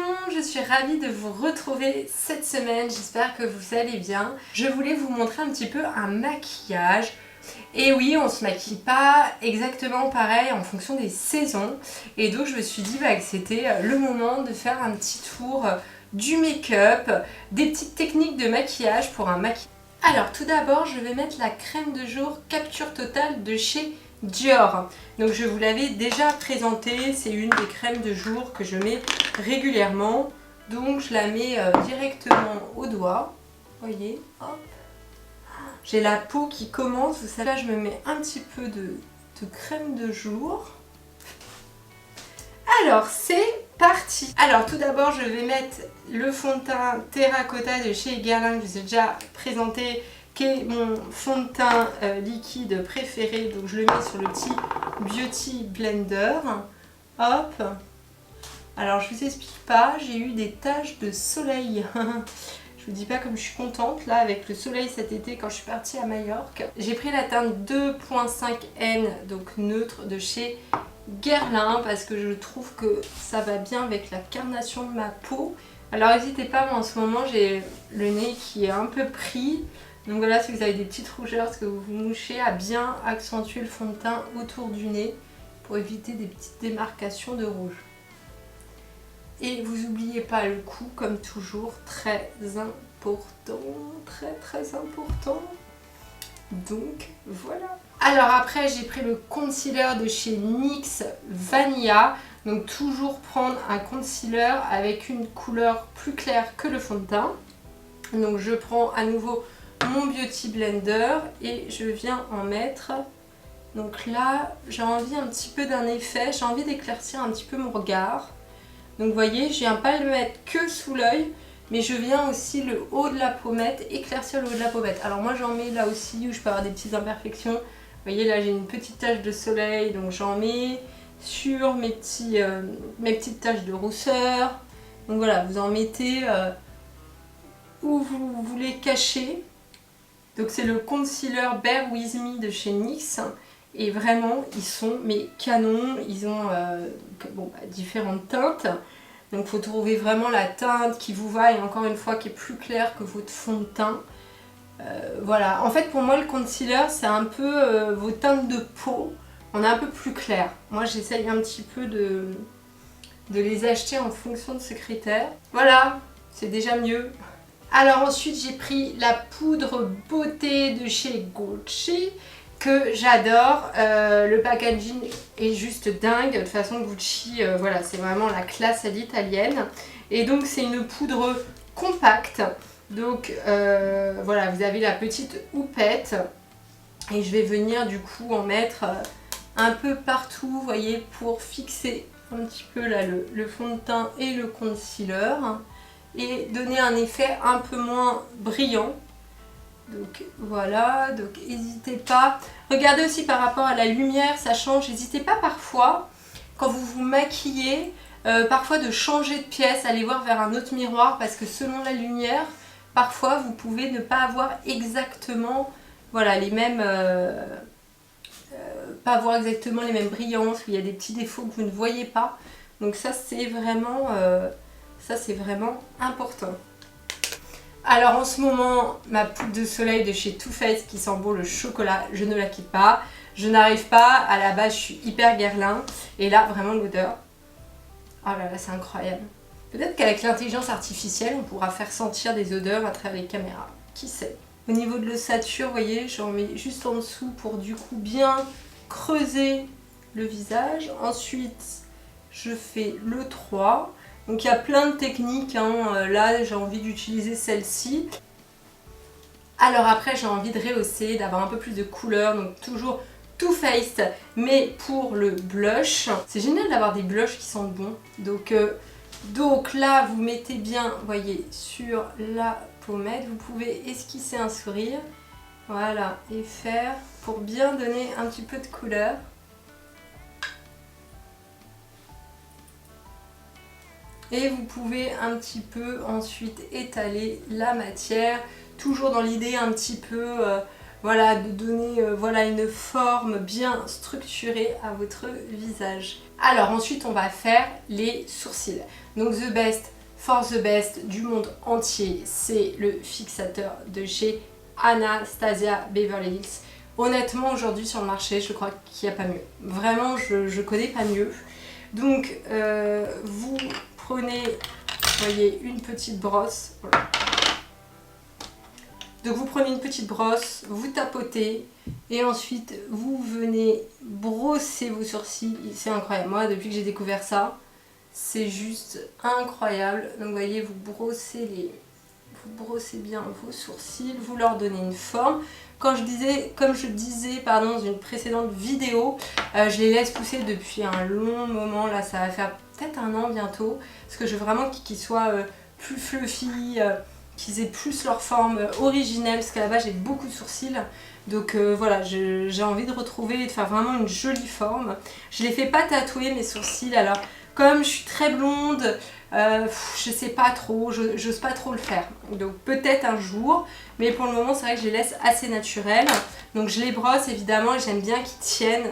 monde, je suis ravie de vous retrouver cette semaine, j'espère que vous allez bien. Je voulais vous montrer un petit peu un maquillage. Et oui, on se maquille pas exactement pareil en fonction des saisons. Et donc je me suis dit que c'était le moment de faire un petit tour du make-up, des petites techniques de maquillage pour un maquillage. Alors tout d'abord, je vais mettre la crème de jour Capture Totale de chez Dior. Donc je vous l'avais déjà présentée, c'est une des crèmes de jour que je mets régulièrement. Donc je la mets directement au doigt. Voyez, hop. J'ai la peau qui commence, vous savez, là je me mets un petit peu de crème de jour. Alors c'est parti. Alors tout d'abord je vais mettre le fond de teint Terracotta de chez Guerlain que je vous ai déjà présenté, qui est mon fond de teint liquide préféré. Donc je le mets sur le petit Beauty Blender. Hop. Alors je vous explique pas, j'ai eu des taches de soleil. Je vous dis pas comme je suis contente là avec le soleil cet été quand je suis partie à Majorque. J'ai pris la teinte 2.5N, donc neutre, de chez Guerlain parce que je trouve que ça va bien avec la carnation de ma peau. Alors n'hésitez pas, moi en ce moment j'ai le nez qui est un peu pris. Donc voilà, si vous avez des petites rougeurs parce que vous vous mouchez, à bien accentuer le fond de teint autour du nez pour éviter des petites démarcations de rouge. Et vous n'oubliez pas le cou, comme toujours, très important, très important. Donc voilà. Alors après j'ai pris le concealer de chez NYX Vanilla. Donc toujours prendre un concealer avec une couleur plus claire que le fond de teint. Donc je prends à nouveau mon Beauty Blender et je viens en mettre. Donc là j'ai envie un petit peu d'un effet, j'ai envie d'éclaircir un petit peu mon regard. Donc vous voyez, je viens pas le mettre que sous l'œil, mais je viens aussi le haut de la pommette, éclaircir le haut de la pommette. Alors moi j'en mets là aussi où je peux avoir des petites imperfections. Vous voyez là j'ai une petite tache de soleil, donc j'en mets sur mes petites taches de rousseur. Donc voilà, vous en mettez où vous voulez cacher. Donc c'est le concealer Bear With Me de chez NYX. Et vraiment, ils sont mais canons, ils ont différentes teintes. Donc il faut trouver vraiment la teinte qui vous va et encore une fois qui est plus claire que votre fond de teint. Voilà, en fait pour moi le concealer c'est un peu vos teintes de peau, on est un peu plus clair. Moi j'essaye un petit peu de les acheter en fonction de ces critères. Voilà, c'est déjà mieux. Alors ensuite j'ai pris la poudre beauté de chez Gucci, que j'adore. Le packaging est juste dingue. De toute façon Gucci, voilà, c'est vraiment la classe à l'italienne. Et donc c'est une poudre compacte. Donc voilà, vous avez la petite houppette. Et je vais venir du coup en mettre un peu partout, vous voyez, pour fixer un petit peu là le fond de teint et le concealer. Et donner un effet un peu moins brillant. Donc voilà, donc n'hésitez pas. Regardez aussi par rapport à la lumière, ça change. N'hésitez pas parfois, quand vous vous maquillez, parfois de changer de pièce, aller voir vers un autre miroir parce que selon la lumière, parfois vous pouvez ne pas avoir exactement voilà, les mêmes... pas avoir exactement les mêmes brillances, où il y a des petits défauts que vous ne voyez pas. Donc ça c'est vraiment important. Alors en ce moment, ma poudre de soleil de chez Too Faced qui sent bon le chocolat, je ne la quitte pas. Je n'arrive pas, à la base je suis hyper Guerlain. Et là, vraiment l'odeur, oh là là, c'est incroyable. Peut-être qu'avec l'intelligence artificielle, on pourra faire sentir des odeurs à travers les caméras. Qui sait? Au niveau de l'ossature, vous voyez, j'en mets juste en dessous pour du coup bien creuser le visage. Ensuite, je fais le 3. Donc il y a plein de techniques, hein. Là j'ai envie d'utiliser celle-ci. Alors après j'ai envie de rehausser, d'avoir un peu plus de couleur, donc toujours Too Faced, mais pour le blush. C'est génial d'avoir des blushs qui sentent bon. Donc là vous mettez bien, vous voyez, sur la pommette, vous pouvez esquisser un sourire. Voilà, et faire pour bien donner un petit peu de couleur. Et vous pouvez un petit peu ensuite étaler la matière, toujours dans l'idée un petit peu voilà, de donner voilà, une forme bien structurée à votre visage. Alors ensuite on va faire les sourcils. Donc The Best for the Best du monde entier, c'est le fixateur de chez Anastasia Beverly Hills. Honnêtement aujourd'hui sur le marché je crois qu'il n'y a pas mieux. Vraiment je connais pas mieux. Donc vous prenez, vous voyez, une petite brosse. Voilà. Donc vous prenez une petite brosse, vous tapotez et ensuite vous venez brosser vos sourcils. C'est incroyable, moi depuis que j'ai découvert ça, c'est juste incroyable. Donc vous voyez, vous brossez bien vos sourcils, vous leur donnez une forme. Comme je disais dans une précédente vidéo, je les laisse pousser depuis un long moment. Là ça va faire peut-être un an bientôt, parce que je veux vraiment qu'ils soient plus fluffy, qu'ils aient plus leur forme originelle, parce qu'à la base j'ai beaucoup de sourcils. Donc voilà, j'ai envie de retrouver, de faire vraiment une jolie forme. Je les fais pas tatouer mes sourcils, alors comme je suis très blonde, je sais pas trop, j'ose pas trop le faire. Donc peut-être un jour, mais pour le moment c'est vrai que je les laisse assez naturels. Donc je les brosse évidemment et j'aime bien qu'ils tiennent.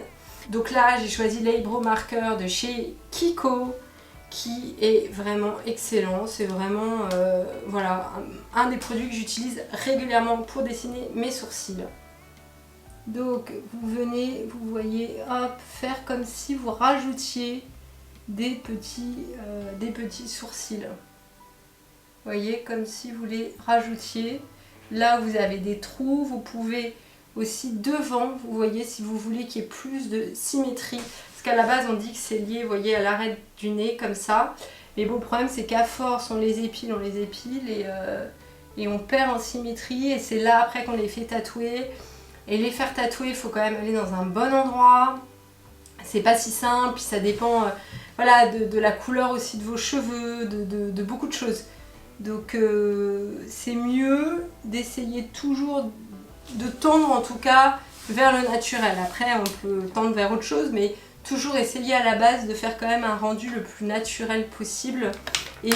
Donc là j'ai choisi l'Eyebrow Marker de chez Kiko, qui est vraiment excellent. C'est vraiment voilà, un des produits que j'utilise régulièrement pour dessiner mes sourcils. Donc vous venez, vous voyez, hop, faire comme si vous rajoutiez des petits sourcils. Vous voyez, comme si vous les rajoutiez. Là vous avez des trous, vous pouvez aussi devant, vous voyez, si vous voulez qu'il y ait plus de symétrie. Parce qu'à la base on dit que c'est lié, vous voyez, à l'arête du nez comme ça. Mais bon, le problème c'est qu'à force on les épile et on perd en symétrie. Et c'est là après qu'on les fait tatouer. Et les faire tatouer, il faut quand même aller dans un bon endroit. C'est pas si simple, puis ça dépend voilà, de la couleur aussi de vos cheveux, de beaucoup de choses. Donc c'est mieux d'essayer toujours de tendre en tout cas vers le naturel. Après on peut tendre vers autre chose, mais toujours essayer à la base de faire quand même un rendu le plus naturel possible et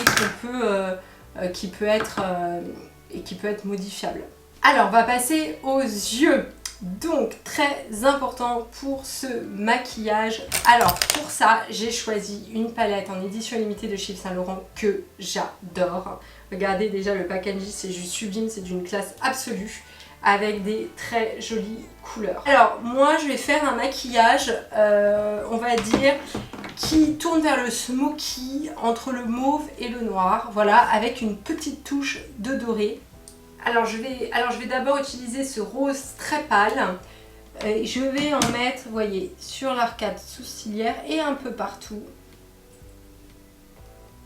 qui peut être modifiable. Alors on va passer aux yeux. Donc très important pour ce maquillage. Alors pour ça j'ai choisi une palette en édition limitée de chez Yves Saint Laurent que j'adore. Regardez déjà le packaging, c'est juste sublime, c'est d'une classe absolue avec des très jolies couleurs. Alors moi je vais faire un maquillage on va dire qui tourne vers le smoky entre le mauve et le noir. Voilà, avec une petite touche de doré. Alors je vais d'abord utiliser ce rose très pâle. Je vais en mettre, vous voyez, sur l'arcade sourcilière et un peu partout.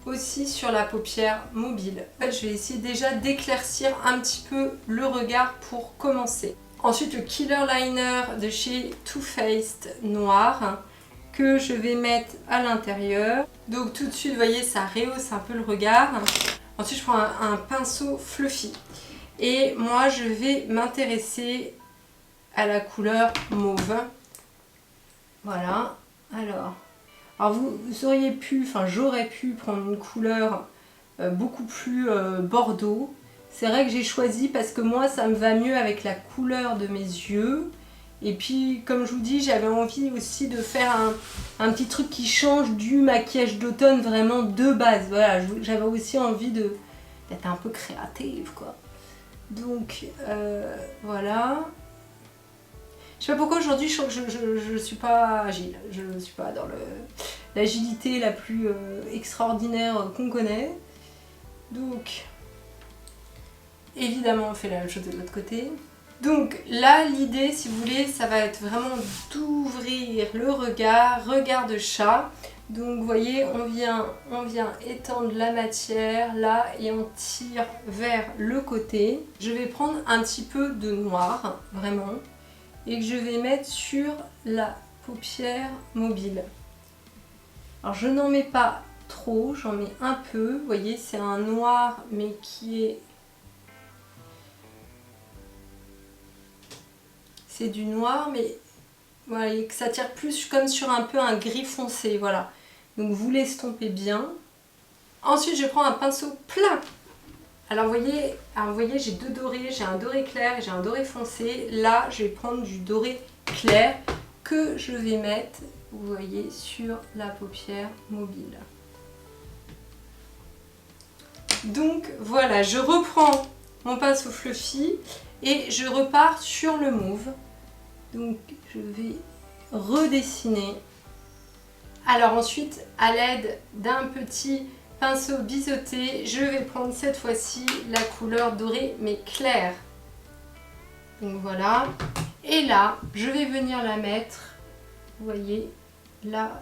Aussi sur la paupière mobile. En fait, je vais essayer déjà d'éclaircir un petit peu le regard pour commencer. Ensuite, le Killer Liner de chez Too Faced noir que je vais mettre à l'intérieur. Donc tout de suite, vous voyez, ça rehausse un peu le regard. Ensuite, je prends un pinceau fluffy. Et moi je vais m'intéresser à la couleur mauve. Voilà. Alors vous auriez pu, enfin j'aurais pu prendre une couleur beaucoup plus bordeaux. C'est vrai que j'ai choisi parce que moi ça me va mieux avec la couleur de mes yeux. Et puis comme je vous dis, j'avais envie aussi de faire un petit truc qui change du maquillage d'automne vraiment de base. Voilà, j'avais aussi envie d'être un peu créative quoi. Donc voilà. Je sais pas pourquoi aujourd'hui je sens que je suis pas agile. Je ne suis pas dans l'agilité la plus extraordinaire qu'on connaît. Donc évidemment on fait la même chose de l'autre côté. Donc là l'idée si vous voulez ça va être vraiment d'ouvrir le regard de chat. Donc vous voyez on vient étendre la matière là et on tire vers le côté. Je vais prendre un petit peu de noir vraiment et que je vais mettre sur la paupière mobile. Alors je n'en mets pas trop, j'en mets un peu. Vous voyez c'est un noir mais qui est... C'est du noir mais voilà, et que ça tire plus comme sur un peu un gris foncé, voilà. Donc vous l'estompez bien. Ensuite je prends un pinceau plein Alors vous voyez, j'ai deux dorés, j'ai un doré clair et j'ai un doré foncé. Là, je vais prendre du doré clair que je vais mettre, vous voyez, sur la paupière mobile. Donc voilà, je reprends mon pinceau fluffy et je repars sur le mauve. Donc je vais redessiner. Alors ensuite, à l'aide d'un petit pinceau biseauté, je vais prendre cette fois-ci la couleur dorée mais claire. Donc voilà. Et là, je vais venir la mettre, vous voyez, là,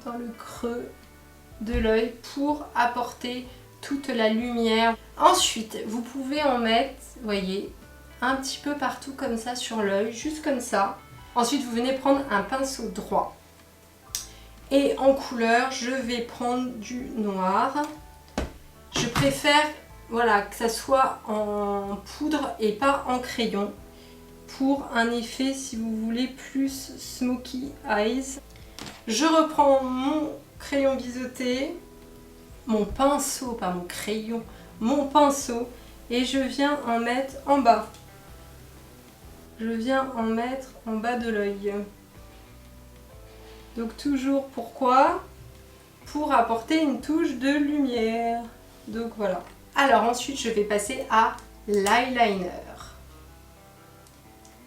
dans le creux de l'œil pour apporter toute la lumière. Ensuite, vous pouvez en mettre, vous voyez, un petit peu partout comme ça sur l'œil, juste comme ça. Ensuite, vous venez prendre un pinceau droit. Et en couleur, je vais prendre du noir. Je préfère, voilà, que ça soit en poudre et pas en crayon pour un effet, si vous voulez, plus smoky eyes. Je reprends mon crayon biseauté, mon pinceau, pas mon crayon, mon pinceau, et je viens en mettre en bas. Je viens en mettre en bas de l'œil. Donc toujours pourquoi? Pour apporter une touche de lumière. Donc voilà. Alors ensuite je vais passer à l'eyeliner.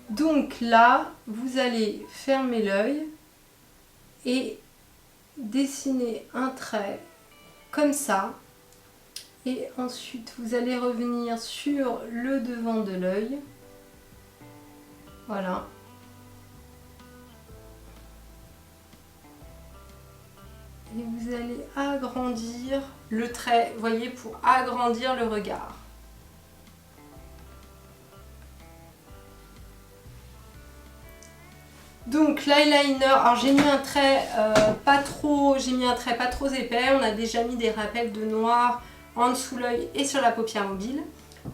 Donc là, vous allez fermer l'œil et dessiner un trait comme ça. Et ensuite vous allez revenir sur le devant de l'œil. Voilà. Et vous allez agrandir le trait, vous voyez, pour agrandir le regard. Donc l'eyeliner, alors j'ai mis un trait pas trop épais, on a déjà mis des rappels de noir en dessous l'œil et sur la paupière mobile.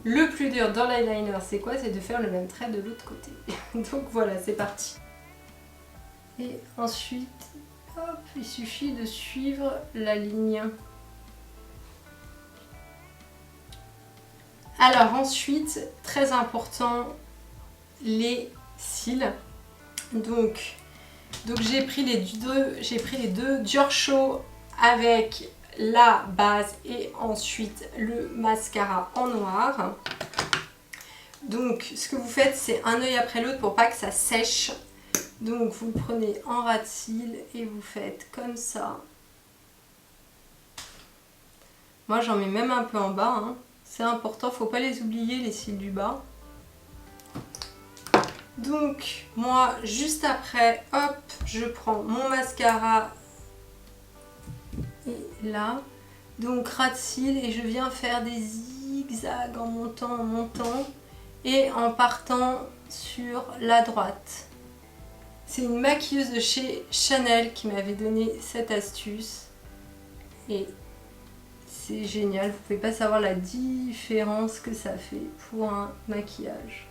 Le plus dur dans l'eyeliner, c'est quoi? C'est de faire le même trait de l'autre côté. Donc voilà, c'est parti. Et ensuite, hop, il suffit de suivre la ligne. Alors ensuite, très important, les cils. Donc j'ai pris les deux Dior Show avec la base et ensuite le mascara en noir. Donc ce que vous faites, c'est un œil après l'autre pour pas que ça sèche. Donc vous le prenez en ras de cils et vous faites comme ça. Moi j'en mets même un peu en bas, hein. C'est important, faut pas les oublier les cils du bas. Donc moi juste après, hop, je prends mon mascara et là, donc ras de cils et je viens faire des zigzags en montant et en partant sur la droite. C'est une maquilleuse de chez Chanel qui m'avait donné cette astuce et c'est génial, vous pouvez pas savoir la différence que ça fait pour un maquillage.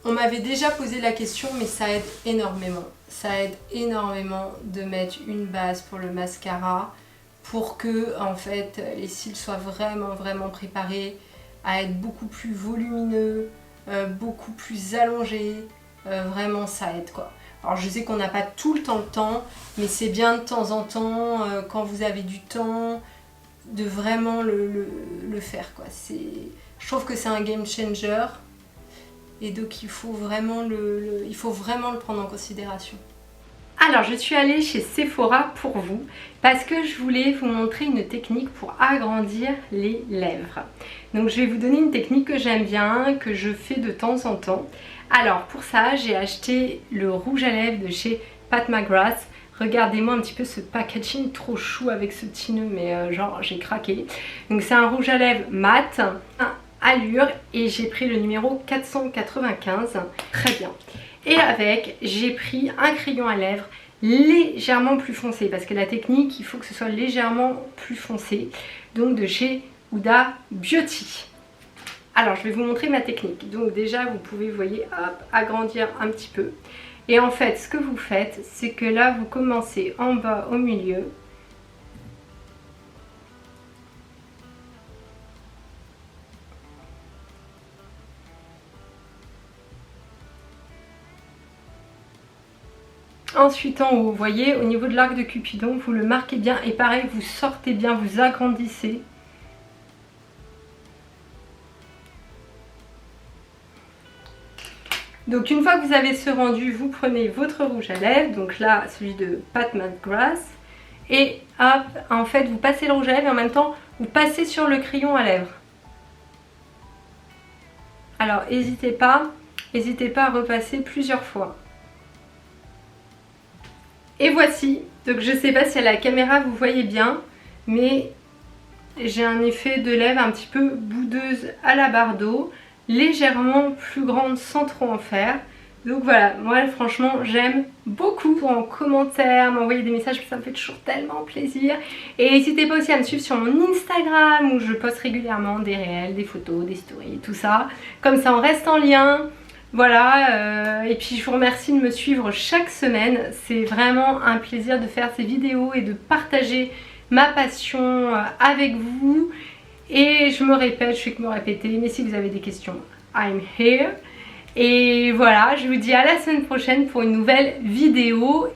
On m'avait déjà posé la question, mais ça aide énormément. Ça aide énormément de mettre une base pour le mascara pour que en fait les cils soient vraiment préparés à être beaucoup plus volumineux, beaucoup plus allongés. Vraiment ça aide quoi. Alors je sais qu'on n'a pas tout le temps, mais c'est bien de temps en temps, quand vous avez du temps, de vraiment le faire quoi. Je trouve que c'est un game changer. Et donc il faut vraiment le prendre en considération. Alors je suis allée chez Sephora pour vous parce que je voulais vous montrer une technique pour agrandir les lèvres. Donc je vais vous donner une technique que j'aime bien, que je fais de temps en temps. Alors pour ça j'ai acheté le rouge à lèvres de chez Pat McGrath. Regardez-moi un petit peu ce packaging trop chou avec ce petit nœud, mais genre j'ai craqué. Donc c'est un rouge à lèvres mat. Allure et j'ai pris le numéro 495, très bien. Et avec, j'ai pris un crayon à lèvres légèrement plus foncé parce que la technique, il faut que ce soit légèrement plus foncé, donc de chez Huda Beauty. Alors je vais vous montrer ma technique. Donc déjà vous pouvez, vous voyez, hop, agrandir un petit peu. Et en fait ce que vous faites, c'est que là vous commencez en bas au milieu ensuite en haut, vous voyez, au niveau de l'arc de Cupidon, vous le marquez bien et pareil, vous sortez bien, vous agrandissez. Donc une fois que vous avez ce rendu, vous prenez votre rouge à lèvres, donc là celui de Pat McGrath, et hop, en fait vous passez le rouge à lèvres et en même temps vous passez sur le crayon à lèvres. Alors n'hésitez pas à repasser plusieurs fois. Et voici, donc je ne sais pas si à la caméra vous voyez bien, mais j'ai un effet de lèvres un petit peu boudeuse à la Bardot, légèrement plus grande sans trop en faire. Donc voilà, moi franchement j'aime beaucoup. En commentaire, m'envoyer des messages, ça me fait toujours tellement plaisir. Et n'hésitez pas aussi à me suivre sur mon Instagram où je poste régulièrement des réels, des photos, des stories, tout ça. Comme ça on reste en lien. Voilà, et puis je vous remercie de me suivre chaque semaine. C'est vraiment un plaisir de faire ces vidéos et de partager ma passion avec vous. Et je me répète, je fais que me répéter, mais si vous avez des questions, I'm here. Et voilà, je vous dis à la semaine prochaine pour une nouvelle vidéo.